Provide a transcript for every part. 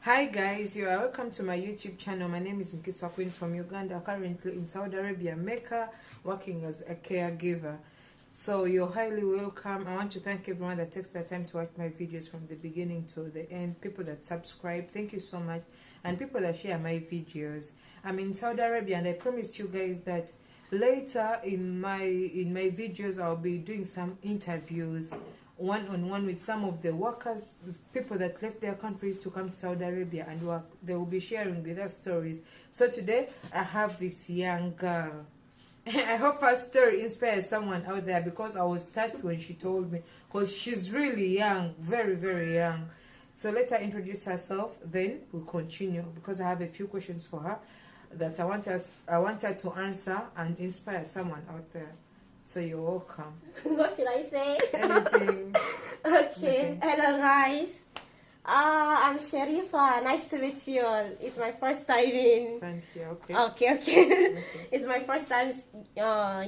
Hi guys, you are welcome to my YouTube channel. My name is Nkisa Queen from Uganda, currently in Saudi Arabia, Mecca, working as a caregiver. So you're highly welcome. I want to thank everyone that takes the time to watch my videos from the beginning to the end. People that subscribe, thank you so much. And people that share my videos. I'm in Saudi Arabia and I promised you guys that later in my videos I'll be doing some interviews one-on-one with some of the workers, people that left their countries to come to Saudi Arabia and work. They will be sharing with us stories. So today I have this young girl. I hope her story inspires someone out there, because I was touched when she told me, because she's really young, very, very young. So let her introduce herself, then we'll continue, because I have a few questions for her that I want her to answer and inspire someone out there. So you're welcome. What should I say? Anything. Okay. Hello guys. I'm Sharifa. Nice to meet you all. It's my first time in. Stand here, okay. Okay. It's my first time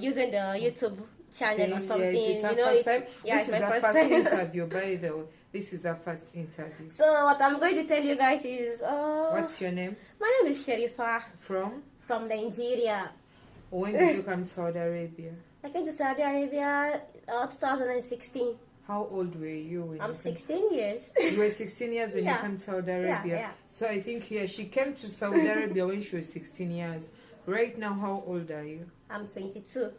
using the YouTube channel or something. Yes, it's our first time. This is our first interview, by the way. This is our first interview. So what I'm going to tell you guys is what's your name? My name is Sharifa. From Nigeria. When did you come to Saudi Arabia? I came to Saudi Arabia 2016. How old were you when I'm 16 years. You were 16 years when you came to Saudi Arabia? Yeah. So I think she came to Saudi Arabia when she was 16 years. Right now, how old are you? I'm 22.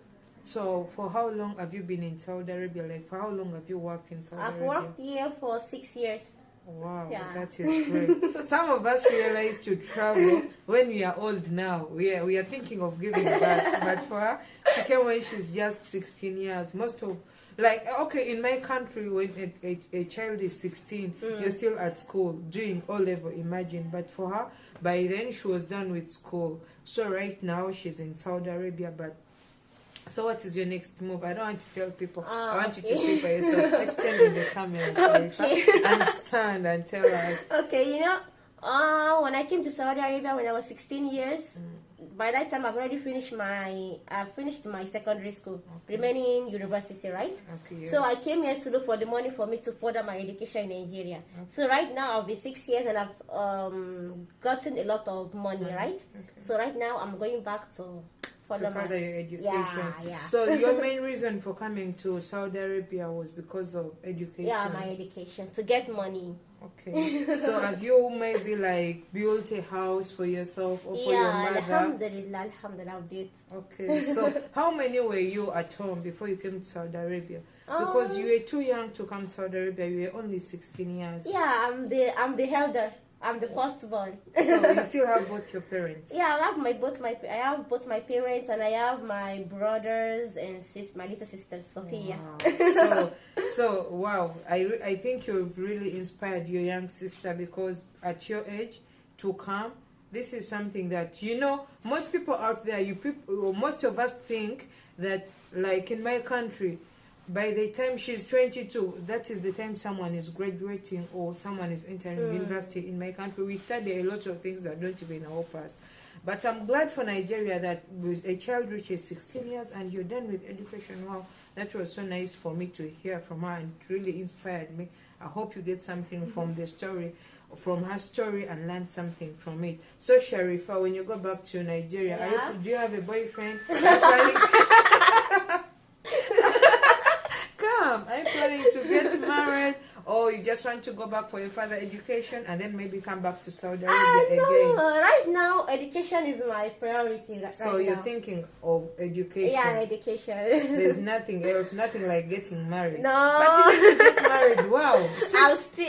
So for how long have you been in Saudi Arabia? Like, for how long have you worked in Saudi Arabia? I've worked here for 6 years. Wow, yeah. That is great. Some of us realize to travel when we are old now. We are thinking of giving back. But for her, she came when she's just 16 years. Most of, like, okay, in my country, when a child is 16, you're still at school doing O-level, imagine. But for her, by then she was done with school. So right now she's in Saudi Arabia. But so what is your next move? I don't want to tell people. I want you to speak for yourself. Extend in the camera. Okay. And stand and tell us. Okay, when I came to Saudi Arabia when I was 16 years, by that time I've already finished my secondary school, remaining university, right? Okay. Yeah. So I came here to look for the money for me to further my education in Nigeria. Okay. So right now I'll be 6 years and I've gotten a lot of money, right? Okay. So right now I'm going back to further your education. Yeah. So your main reason for coming to Saudi Arabia was because of education? Yeah, my education, to get money. Okay. So have you maybe like built a house for yourself or for your mother? Alhamdulillah, I've built. Okay. So how many were you at home before you came to Saudi Arabia? Because you were too young to come to Saudi Arabia. You were only 16 years. Yeah, I'm the elder. I'm the firstborn. So you still have both your parents? Yeah, I have both my parents, and I have my brothers and my little sister Sophia. Wow. So wow, I think you've really inspired your young sister, because at your age to come, this is something that most people out there, most of us think that, like in my country, by the time she's 22, that is the time someone is graduating or someone is entering university. In my country, we study a lot of things that don't even help us. But I'm glad for Nigeria that with a child reaches 16 years and you're done with education. Wow, that was so nice for me to hear from her, and it really inspired me. I hope you get something from the story, from her story, and learn something from it. So Sharifa, when you go back to Nigeria, do you have a boyfriend? Are you planning to get married, or you just want to go back for your further education and then maybe come back to Saudi Arabia again? Right now, education is my priority. So you're thinking of education? Yeah, education. There's nothing else, nothing like getting married. No. But you need to get married. Wow.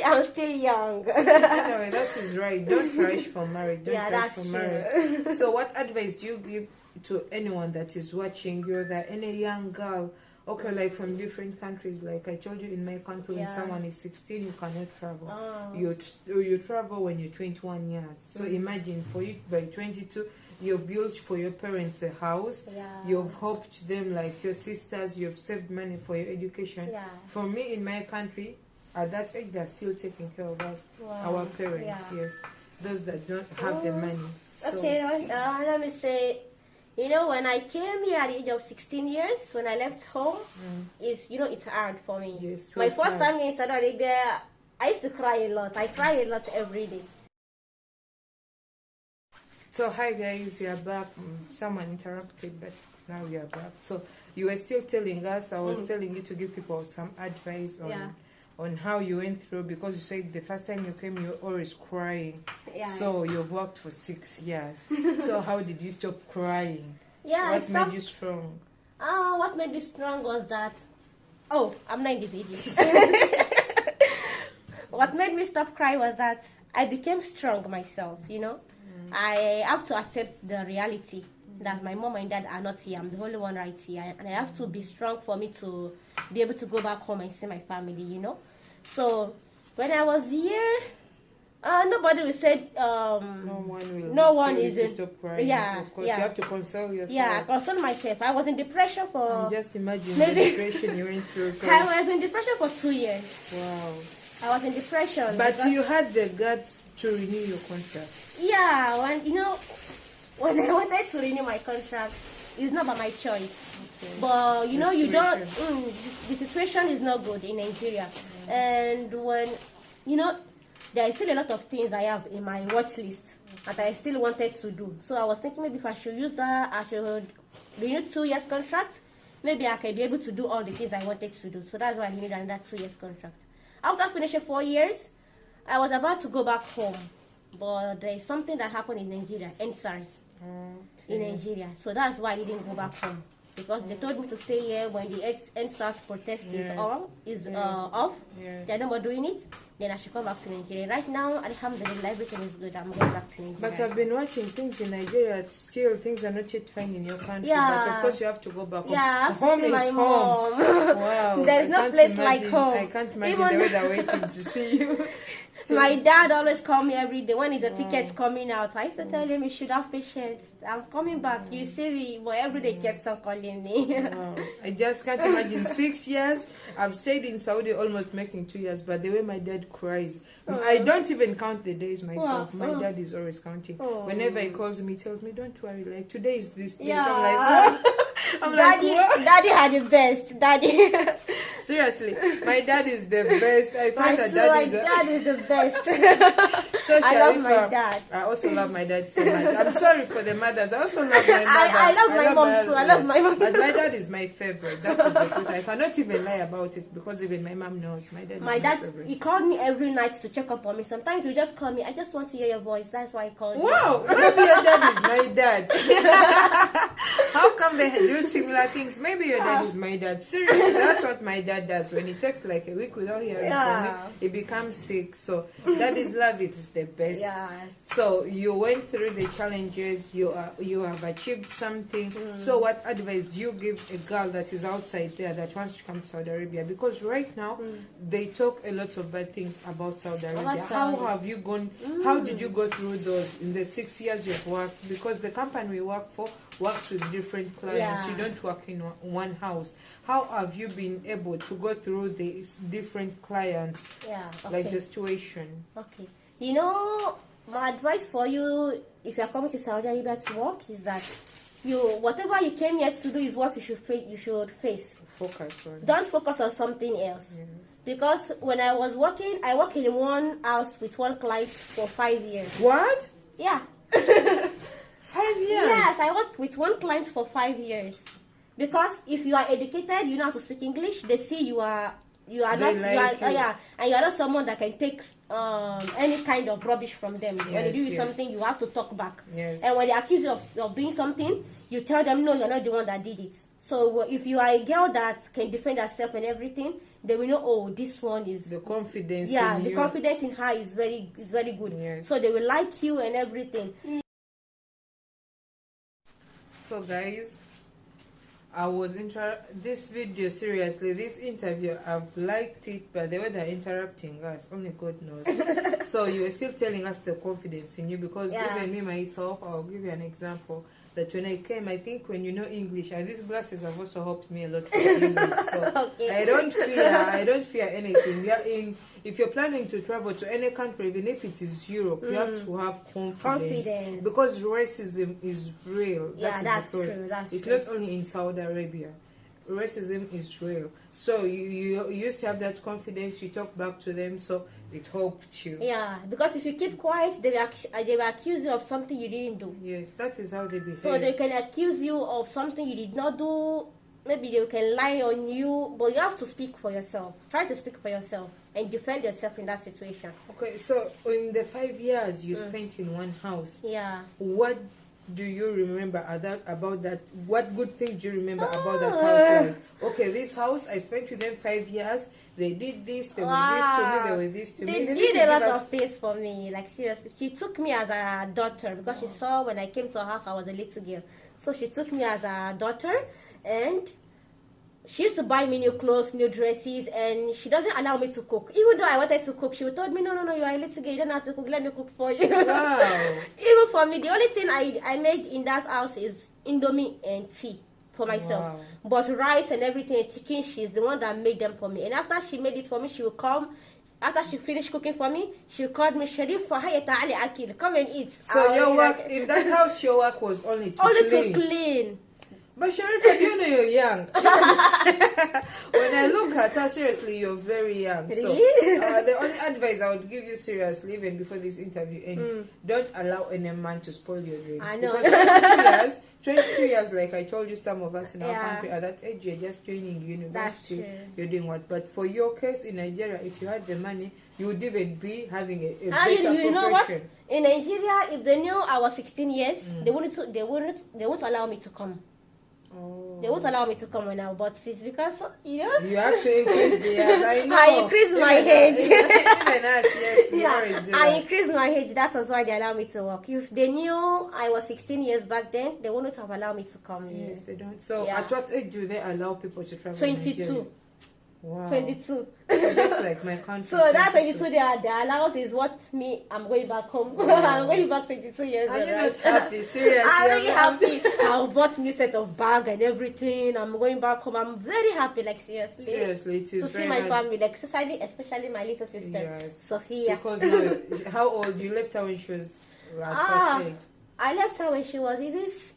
I'm still young. Anyway, that is right. Don't rush for marriage. Don't rush for marriage. True. So what advice do you give to anyone that is watching you, that any young girl, okay, like from different countries, like I told you, in my country, when someone is 16, you cannot travel. You travel when you're 21 years. So imagine, for you by 22, you've built for your parents a house. You've helped them, like your sisters. You've saved money for your education. For me, in my country, at that age, they're still taking care of us, our parents. Yes, those that don't have the money. So, okay, let me say, when I came here at the age of 16 years, when I left home, it's hard for me. Yes, my first time in Saudi Arabia, I used to cry a lot. I cry a lot every day. So hi guys, we are back. Someone interrupted, but now we are back. So you were still telling us, I was telling you to give people some advice on how you went through, because you said the first time you came you were always crying. So you've worked for 6 years. So how did you stop crying? What made you strong? What made me strong was that, I'm not in the video. What made me stop crying was that I became strong myself, you know. I have to accept the reality that my mom and dad are not here. I'm the only one right here, and I have to be strong for me to be able to go back home and see my family, you know. So when I was here, nobody will say no one is to stop crying. Because you have to console yourself. Yeah, I console myself. I was in depression for and just imagine the depression you went through. I was in depression for 2 years. Wow. I was in depression. But you had the guts to renew your contract. Yeah, when I wanted to renew my contract, it's not by my choice. Okay. But you know, you don't. The situation is not good in Nigeria, and when you know, there is still a lot of things I have in my watch list that I still wanted to do. So I was thinking maybe if I should use that, I should renew 2 years contract. Maybe I can be able to do all the things I wanted to do. So that's why I renewed another 2 years contract. After finishing 4 years, I was about to go back home, but there is something that happened in Nigeria, NSARS, in Nigeria. So that's why I didn't go back home, because they told me to stay here when the NSARS protest is off. They're no more doing it. Then I should come back to Nigeria. Right now, alhamdulillah, everything is good. I'm going back to Nigeria. But I've been watching things in Nigeria. Still, things are not yet fine in your country. Yeah. But of course, you have to go back home. Yeah, I have home to see my home. mom. Wow. There's no place like home. I can't imagine the way they're waiting to see you. My dad always called me every day when the ticket's coming out. I used to tell him you should have patience. I'm coming back. You see me, but every day he kept on calling me. Wow. I just can't imagine 6 years. I've stayed in Saudi almost making 2 years, but the way my dad cries, I don't even count the days myself. My dad is always counting. Whenever he calls me, he tells me, "Don't worry, like today is this day." Yeah. I'm like, what? Daddy had the best. Daddy. Seriously, my dad is the best. I find that my dad is the best. So I love my dad. I also love my dad so much. I'm sorry for the mothers. I also love my mother. I love my mom too. I love my mom. But my dad is my favorite. That is the truth. I cannot even lie about it, because even my mom knows my dad is my favorite. He called me every night to check up on me. Sometimes he just call me. I just want to hear your voice. That's why I called you. Wow, maybe your dad is my dad. How come they do similar things? Maybe your dad is my dad. Seriously, that's what my dad does. When he takes like a week without hearing from me, he becomes sick. So that is love. It is the best. Yeah. So you went through the challenges. You have achieved something. So what advice do you give a girl that is outside there that wants to come to Saudi Arabia? Because right now they talk a lot of bad things about Saudi Arabia. How have you gone? How did you go through those in the 6 years you've worked? Because the company we work for works with different clients. You don't work in one house. How have you been able to go through these different clients? Like the situation. Okay. You know, my advice for you, if you are coming to Saudi Arabia to work, is that whatever you came here to do is what you should face. Focus on. Don't focus on something else. Because when I was working, I worked in one house with one client for 5 years. What? Yeah. 5 years? Yes, I worked with one client for 5 years. Because if you are educated, you know how to speak English, they see you are not and you are not someone that can take any kind of rubbish from them. When they do something, you have to talk back. And when they accuse you of doing something, you tell them no, you're not the one that did it. So if you are a girl that can defend herself and everything, they will know, oh, this one is the confidence. The confidence in her is very good. So they will like you and everything. So guys, I was this video, seriously, this interview, I've liked it, but the way they're interrupting us, only God knows. So you were still telling us the confidence in you, because even me myself, I'll give you an example. That when I came, I think when you know English, and these glasses have also helped me a lot with English. So I don't fear anything. If you're planning to travel to any country, even if it is Europe, you have to have confidence. Because racism is real. That's true. It's not only in Saudi Arabia. racism is real. So you used to have that confidence. You talk back to them, so it helped you. Yeah, because if you keep quiet, they will accuse you of something you didn't do. Yes, that is how they behave. So they can accuse you of something you did not do. Maybe they can lie on you, but you have to speak for yourself. Try to speak for yourself and defend yourself in that situation. Okay, so in the 5 years you spent in one house, Yeah. what do you remember about that? What good things do you remember about that house? Like, okay, this house, I spent with them 5 years. They did this, they were this to me, they were this to me. They did a lot of things for me, like seriously. She took me as a daughter because she saw when I came to her house I was a little girl. So she took me as a daughter, and she used to buy me new clothes, new dresses, and she doesn't allow me to cook. Even though I wanted to cook, she would tell me, no, you are a little girl, you don't have to cook, let me cook for you. Wow. Even for me, the only thing I made in that house is Indomie and tea for myself. Wow. But rice and everything, and chicken, she's the one that made them for me. And after she made it for me, she would come. After she finished cooking for me, she called me, Sharif, come and eat. So your work, in that house, your work was only to to clean. But Sharifa, you know you're young. When I look at her, seriously, you're very young. So the only advice I would give you seriously, even before this interview ends, don't allow any man to spoil your dreams. I know. Because 22 years, like I told you, some of us in our country, at that age, you're just joining university. You're doing what? But for your case in Nigeria, if you had the money, you would even be having a better profession. Know what? In Nigeria, if they knew I was 16 years, they won't allow me to come. Oh. They won't allow me to come now, but it's because, you know. You have to increase the years. I know. I increased my age. Even us, yes, I increased my age. That was why they allowed me to work. If they knew I was 16 years back then, they wouldn't have allowed me to come. Yes, they don't. So at what age do they allow people to travel? 22. Wow. 22. So just like my country. So that 22, the allowance is what I'm going back home. Wow. I'm going back 22 years old. Are you not happy? Seriously? I'm really happy. I bought new set of bag and everything. I'm going back home. I'm very happy, like seriously. Seriously, it is to see my family, like especially my little sister, yes. Sophia. Because now, how old? You left her when she was what age? I left her when she was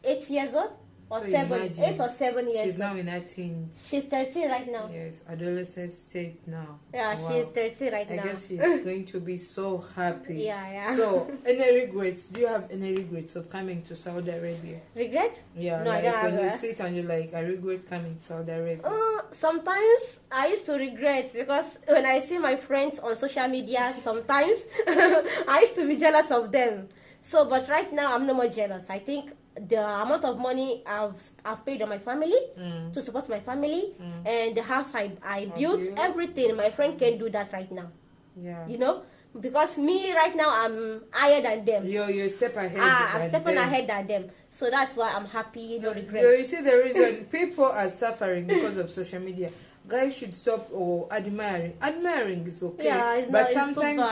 8 years old. Or so 8 or 7 years. She's now in her teens. She's 13 right now. Yes, adolescent stage now. Yeah, wow. She's 13 right now. I guess she's going to be so happy. Yeah. So, any regrets? Do you have any regrets of coming to Saudi Arabia? Regret? Yeah, no, like I don't when have you sit and you're like, I regret coming to Saudi Arabia. Sometimes I used to regret because when I see my friends on social media, sometimes I used to be jealous of them. So, but right now I'm no more jealous. I think the amount of money I've paid on my family to support my family and the house I built, everything, my friend can do that right now. Yeah. You know? Because me right now I'm higher than them. You step ahead. I'm stepping ahead than them. So that's why I'm happy, no regrets. You see the reason people are suffering because of social media. Guys should stop admiring. Admiring is okay. Yeah, but sometimes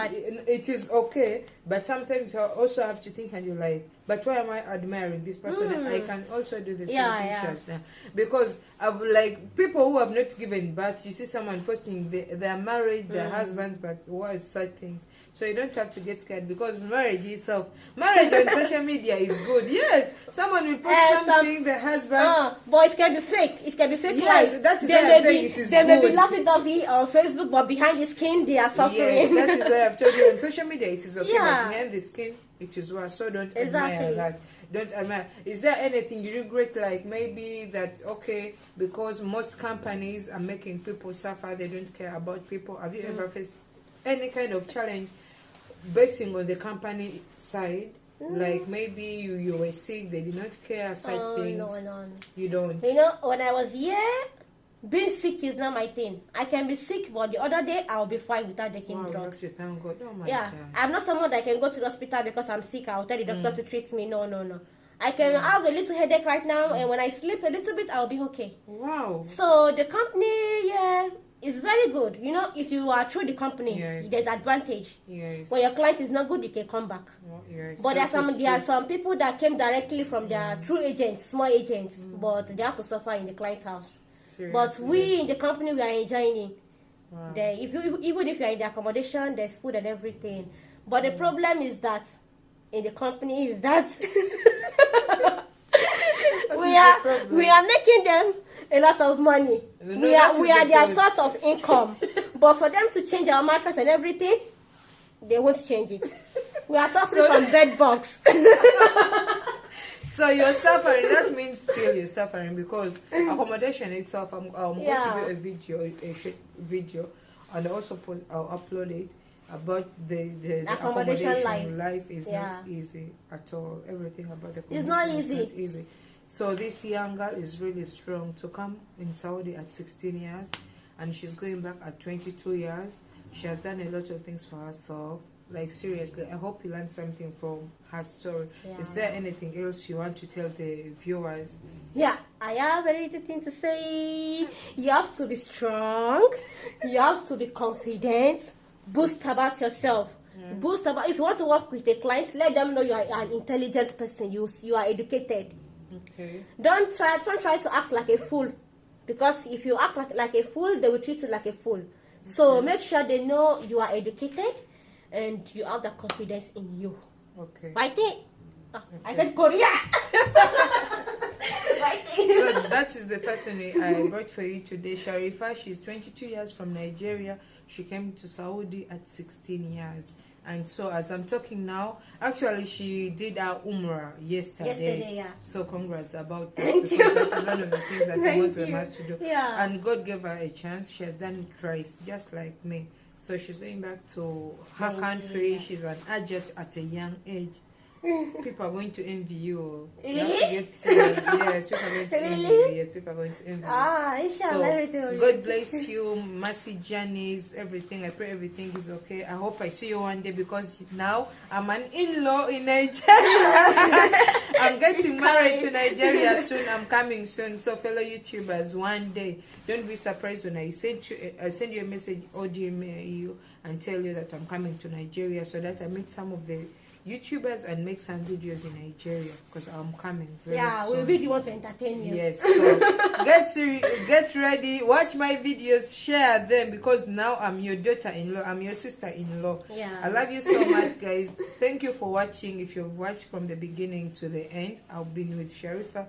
it is okay. But sometimes you also have to think and you're like, but why am I admiring this person? I can also do the same pictures now. Because of like people who have not given birth, you see someone posting they're married, their husbands, but what such things. So you don't have to get scared because marriage on social media is good. Yes, someone will post something, the husband. But it can be fake. It can be fake. Yes, that is why I'm saying it is good. They may be lovey-dovey on Facebook, but behind the skin, they are suffering. Yes, that is why I've told you on social media it is okay, but behind the skin, it is worse. So don't admire that. Don't admire. Is there anything you regret, like maybe that, okay, because most companies are making people suffer, they don't care about people? Have you ever faced any kind of challenge basing on the company side? Like maybe you were sick, they did not care, such things? No. You don't? You know, when I was here, being sick is not my thing. I can be sick, but the other day I'll be fine without taking drugs. Thank God. Oh my God. I'm not someone that can go to the hospital because I'm sick. I'll tell the doctor to treat me. No. I can have a little headache right now, and when I sleep a little bit, I'll be okay. Wow. So the company, is very good. You know, if you are through the company, there's advantage. Yes. When your client is not good, you can come back. Yes. But there are some people that came directly from their true agents, small agents, but they have to suffer in the client's house. Seriously. But we in the company, we are enjoying it. Wow. Even if you are in the accommodation, there's food and everything. But the problem is that in the company is that we are making them a lot of money. No, we are their source of income. But for them to change our mattress and everything, they won't change it. We are suffering from bed bugs. So you're suffering. That means still you're suffering because accommodation itself. I'm going to do a video, and also I'll upload it about the accommodation life is not easy at all. Everything about the accommodation is not easy. So this young girl is really strong to come in Saudi at 16 years, and she's going back at 22 years. She has done a lot of things for herself. Like seriously, I hope you learned something from her story. Is there anything else you want to tell the viewers? Yeah, I have a little thing to say. You have to be strong. You have to be confident. Boost about yourself. Boost about. If you want to work with a client, let them know you are an intelligent person. You are educated. Okay. Don't try to act like a fool, because if you act like a fool, they will treat you like a fool. So make sure they know you are educated and you have the confidence in you. Okay. Fighting. I said Korea. So that is the person I brought for you today, Sharifa. She's 22 years from Nigeria. She came to Saudi at 16 years. And so as I'm talking now, actually she did her Umrah yesterday. So congrats about that. Thank you. That's one of the things that the Muslim has to do. Yeah. And God gave her a chance. She has done it twice, just like me. So she's going back to her country. She's an adult at a young age. People are going to envy you. Really? Yes, people are going to envy you. Yes, people are going to envy you. So, God bless you, mercy journeys, everything. I pray everything is okay. I hope I see you one day, because now I'm an in-law in Nigeria. I'm getting married to Nigeria soon. I'm coming soon. So fellow YouTubers, one day, don't be surprised when I send you a message or DM you and tell you that I'm coming to Nigeria, so that I meet some of the YouTubers and make some videos in Nigeria, because I'm coming very soon. We really want to entertain you. Yes, so get ready, watch my videos, share them, because now I'm your daughter-in-law, I'm your sister-in-law. I love you so much, guys. Thank you for watching. If you've watched from the beginning to the end, I've been with Sharifa.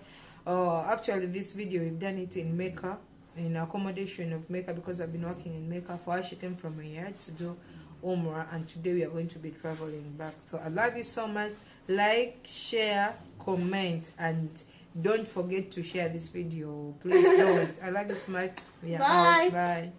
Actually, this video we've done it in Mecca, in accommodation of Mecca, because I've been working in Mecca. For her, she came from Riyadh to do Umrah, and today we are going to be traveling back. So I love you so much. Like, share, comment, and don't forget to share this video. Please don't. I love you so much. We are out. Bye.